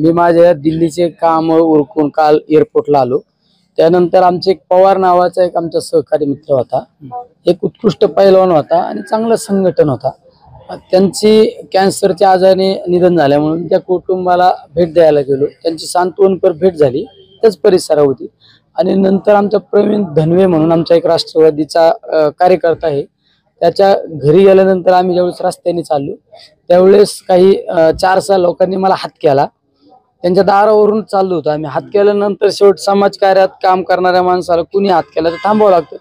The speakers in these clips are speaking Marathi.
मी माझ्या दिल्लीचे काम उरकून काल एअरपोर्टला आलो। त्यानंतर आमचे एक पवार नावाचा एक आमचा सहकारी मित्र होता, एक उत्कृष्ट पैलवान होता आणि चांगलं संघटन होता। त्यांची कॅन्सरच्या आजाराने निधन झाल्यामुळे त्या कुटुंबाला भेट द्यायला गेलो। त्यांची सांत्वनपर भेट झाली त्याच परिसरावरती। आणि नंतर आमचा प्रवीण धनवे म्हणून आमचा एक राष्ट्रवादीचा कार्यकर्ता आहे, त्याच्या घरी गेल्यानंतर आम्ही ज्यावेळेस रस्त्याने चाललो त्यावेळेस काही 4-6 लोकांनी मला हात केला। त्यांच्या दारावरून चाललो होतो आम्ही। हात केल्यानंतर शेवट समाजकार्यात काम करणाऱ्या माणसाला कुणी हात केला तर थांबावं लागतं।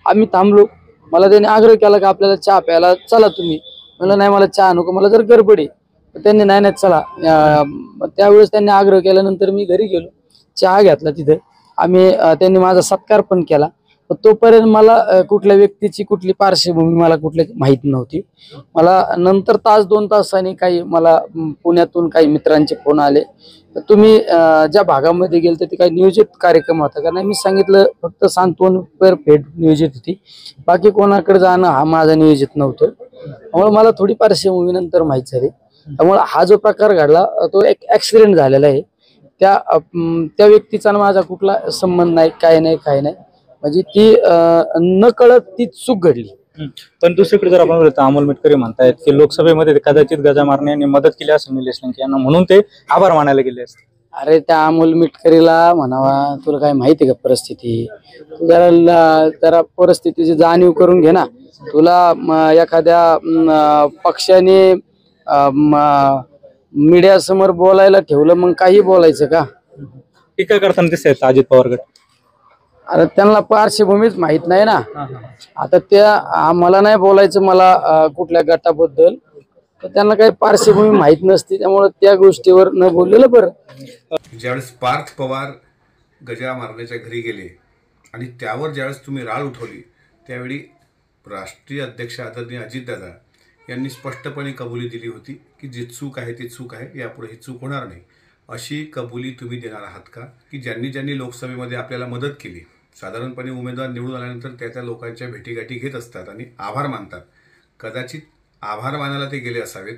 आम्ही थांबलो। मला त्यांनी आग्रह केला की आपल्याला चहा प्यायला चला तुम्ही। म्हणलं नाही मला चहा नको, मला जर गडबड आहे। त्यांनी नाही नाही चला। त्यावेळेस त्यांनी आग्रह केल्यानंतर मी घरी गेलो, चहा घेतला तिथे आम्ही। त्यांनी माझा सत्कार पण केला। तोपर्यंत मला कुठल्या व्यक्तीची कुठली पार्श्वभूमी मला कुठली माहित नव्हती। मला नंतर 1-2 तासांनी काही मला पुण्यातून काही मित्रांचे फोन आले, तुम्ही ज्या भागामध्ये गेलते ते काही नियोजित कार्यक्रम होता का? नाही, मी सांगितलं फक्त सांत्वनपर भेट नियोजित होती, बाकी कोणाकडे जाणं हा माझा नियोजित नव्हतं। त्यामुळे मला थोडी पार्श्वभूमी नंतर माहित झाली। त्यामुळे हा जो प्रकार घडला तो एक ऍक्सिडेंट झालेला आहे। त्या व्यक्तीचा माझा कुठला संबंध नाही, काय नाही म्हणजे ती नकळत ती चूक घडली। पण दुसरीकडे जर आपण बोलतो, अमोल मिटकरी म्हणतायत की लोकसभेमध्ये कदाचित गजा मारणे यांनी मदत केली असेल निलेश लंके यांना, म्हणून ते आभार मानायला गेले असते। अरे त्या अमोल मिटकरीला म्हणावा, तुला काय माहिती का परिस्थिती? तू जरा परिस्थितीची जाणीव करून घे ना। तुला एखाद्या पक्षाने मीडिया समोर बोलायला ठेवलं, मग काही बोलायचं का? टीका करताना दिसत अजित पवार गट। अरे त्यांना पार्श्वभूमीच माहित नाही ना। आता त्या मला नाही बोलायचं मला कुठल्या गटाबद्दल, तर त्यांना काही पार्श्वभूमी माहित नसते, त्यामुळे त्या गोष्टीवर न बोललेलं बरं। ज्यावेळेस पार्थ पवार गजा मारण्याच्या घरी गेले आणि त्यावर ज्यावेळेस तुम्ही राळ उठवली, त्यावेळी राष्ट्रीय अध्यक्ष आदरणीय अजितदादा यांनी स्पष्टपणे कबुली दिली होती की जी चूक आहे ती चूक आहे, यापुढे ही चूक होणार नाही। अशी कबुली तुम्ही देणार आहात का की ज्यांनी लोकसभेमध्ये आपल्याला मदत केली, साधारणपणे उमेदवार निवडून आल्यानंतर त्या लोकांच्या भेटीगाठी घेत असतात आणि आभार मानतात, कदाचित आभार मानायला ते गेले असावेत।